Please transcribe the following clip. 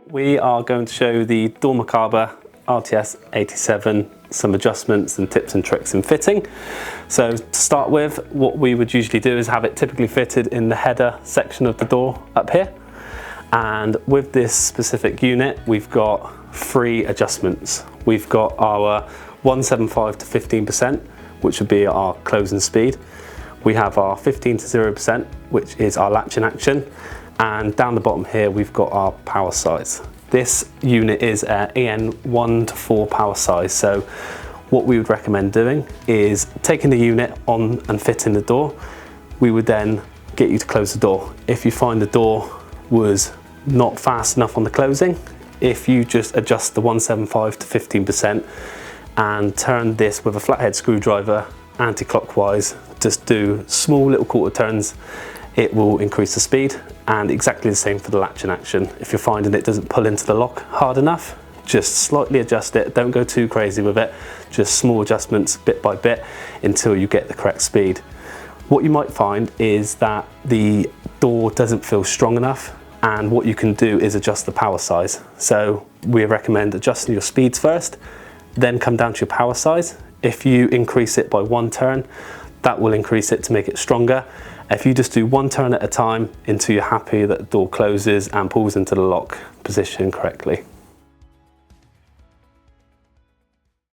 We are going to show the dormakaba RTS87 some adjustments and tips and tricks in fitting. So to start with, what we would usually do is have it typically fitted in the header section of the door up here. And with this specific unit, we've got 3 adjustments. We've got our 175 to 15%, which would be our closing speed. We have our 15 to 0%, which is our latching action. And down the bottom here, we've got our power size. This unit is an EN 1 to 4 power size. So what we would recommend doing is taking the unit on and fitting the door. We would then get you to close the door. If you find the door was not fast enough on the closing, if you just adjust the 175 to 15% and turn this with a flathead screwdriver anti-clockwise, just do small little quarter turns, it will increase the speed. And exactly the same for the latching action. If you're finding it doesn't pull into the lock hard enough, just slightly adjust it. Don't go too crazy with it. Just small adjustments bit by bit until you get the correct speed. What you might find is that the door doesn't feel strong enough, and what you can do is adjust the power size. So we recommend adjusting your speeds first, then come down to your power size. If you increase it by 1 turn, that will increase it to make it stronger. If you just do 1 turn at a time until you're happy that the door closes and pulls into the lock position correctly.